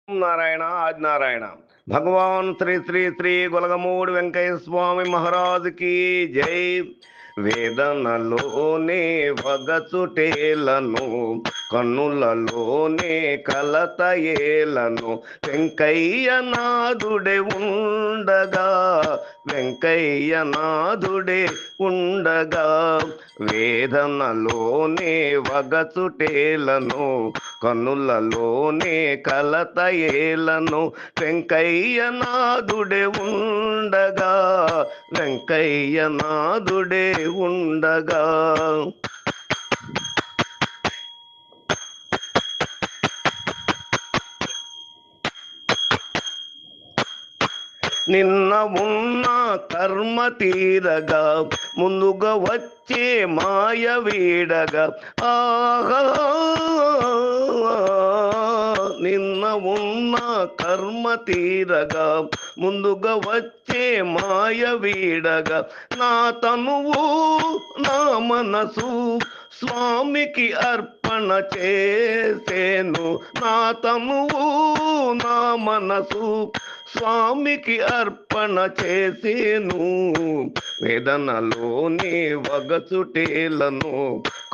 నారాయణ ఆదినారాయణ భగవాన్ శ్రీ శ్రీ శ్రీ గొలగమూడి వెంకయ్య స్వామి మహారాజుకి జై. వేదనలోనే వగచుటేలను, కన్నులలోనే కలతయేలను, వెంకయ్య నాదుడే ఉండగా, వెంకయ్య నాదుడే ఉండగా. వేదనలోనే వగచుటేలను, కన్నులలోనే కలతయేలను, వెంకయ్య నాదుడే ఉండగా, వెంకయ్య నాదుడే ఉండగా. నిన్న ఉన్న కర్మ తీరగా, ముందుగా వచ్చే మాయ వీడగా. ఆహా, నిన్న ఉన్న కర్మ తీరగా, ముందుగా వచ్చే మాయ వీడగా. నా తనువు నా మనసు స్వామికి అర్పణ చేసేను, నా తనువు నా మనసు స్వామికి అర్పణ చేసేను. వేదనలోనే వగచుటేలను,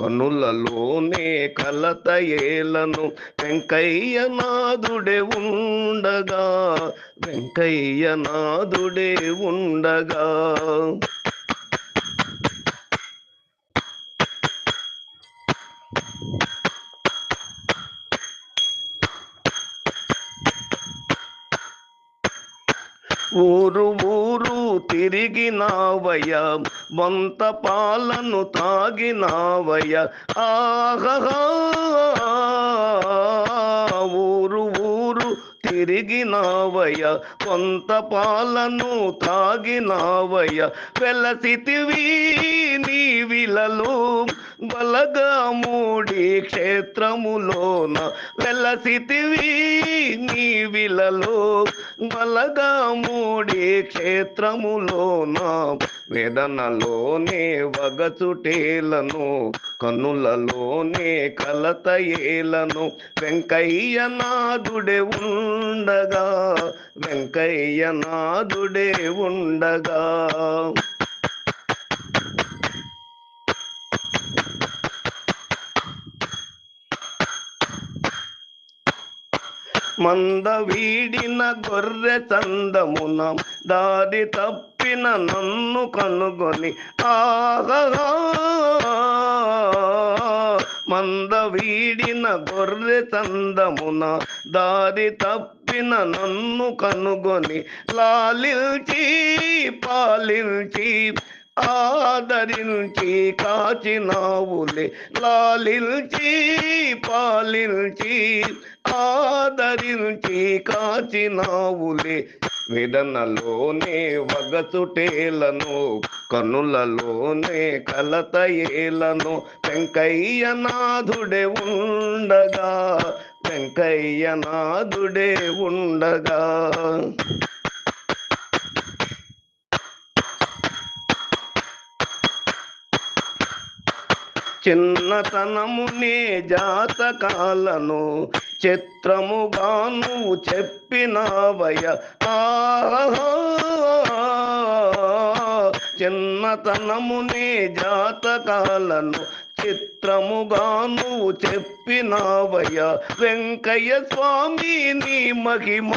కనులలోనే కలతయేలను, వెంకయ్య నాదుడే ఉండగా, వెంకయ్య నాదుడే ఉండగా. ఊరు ఊరు తిరిగినావయ్య, వంత పాలను తాగినావయ్య. ఆహా, ఊరు ఊరు తిరిగినావయ్య, కొంత పాలను తాగినావయ్య. వెలసితివి నీవిలలో బలగమూడి క్షేత్రములోన, వెలసితివి నీవిలలో బలగమూడి క్షేత్రములోన. వేదనలోనే వగచుటేలను, కన్నులలోనే కలతయేలను, వెంకయ్య నాదుడే ఉండగా, వెంకయ్య నాదుడే ఉండగా. మంద వీడిన గొర్రె చందమున, దారి తప్పిన నన్ను కనుగొని. ఆహా, మంద వీడిన గొర్రె చందమున, దారి తప్పిన నన్ను కనుగొని. లాలిల్చి పాలిల్చి ఆదరించి కాచినావులే, లాలిల్చి పాలిల్చి ఆదరించి కాచినావులే. వేదనలోనే వగచుటేలను, కన్నులలోనే కలతయేలను, వెంకయ్య నాదుడే ఉండగా, వెంకయ్య నాదుడే ఉండగా. చిన్నతనమునే జాతకాలను చిత్రముగా నువ్వు చెప్పినావయ్య. ఆహా, చిన్నతనమునే జాతకాలను చిత్రముగా నువ్వు చెప్పినావయ్య. వెంకయ్య స్వామి నీ మహిమ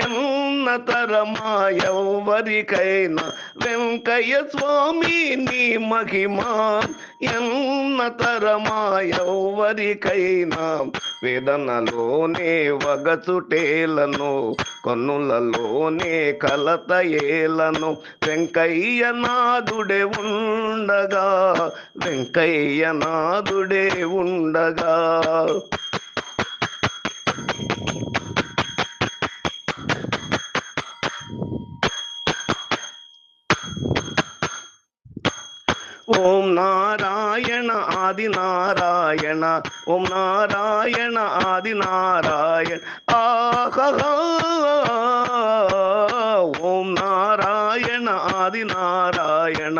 ఎన్నతరమాయెవ్వరికైనా, వెంకయ్య స్వామి నీ మహిమ ఎన్నతరమాయెవ్వరికైనా. వేదనలోనే వగచుటేలను, కన్నులలోనే కలతయేలను, వెంకయ్య నాదుడే ఉండగా, వెంకయ్య నాదుడే ఉండగా. ఓం నారాయణ ఆది నారాయణ, ఓం నారాయణ ఆది నారాయణ. ఆహా, ఓం నారాయణ ఆది నారాయణ,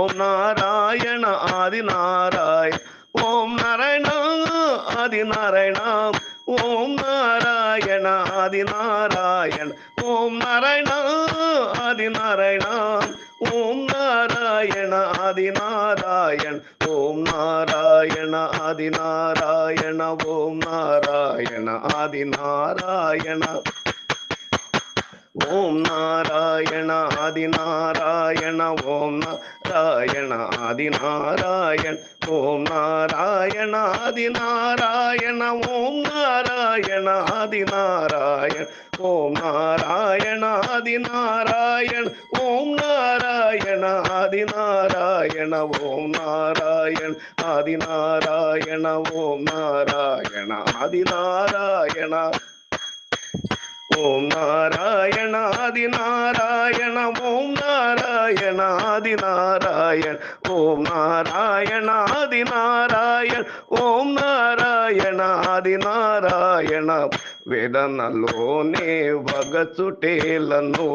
ఓం నారాయణ ఆది నారాయణ. ఓం నారాయణ ఆది నారాయణ, ఓం నారాయణ నారాయణ ఆది నారాయణ ఓం నారాయణ ఆది నారాయణ ఓం నారాయణ ఆది నారాయణ ఓం నారాయణ ఆది నారాయణ ఓం నారాయణ ఆది నారాయణ ఓం నారాయణ ఆది నారాయణ ఓం నారాయణ ఆది నారాయణ ఓం నారాయణ ఆది నారాయణ ఓం నారాయణ ఆది నారాయణ ఓం నారాయణ ఆది నారాయణ ఓం నారాయణ ఆది నారాయణ ఓం నారాయణ ఆది నారాయణ ఓం నారాయణ ఆది నారాయణ ఓం నారాయణ ఆది నారాయణ ఓం నారాయణ ఆది నారాయణ ఓం నారాయణ ఆది నారాయణ ఓం నారాయణ ఆది నారాయణ వేదనలోనే వగచుటేలను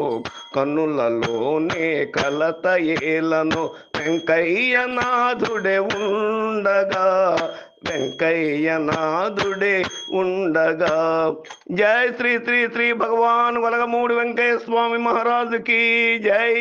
కన్నులలోనే కలతయేలను వెంకయ్య నాథుడే ఉండగా వెంకయ్య నాథుడే ఉండగా. జై శ్రీ శ్రీ శ్రీ భగవాన్ వలగమూడి వెంకయ్య స్వామి మహారాజుకి జై.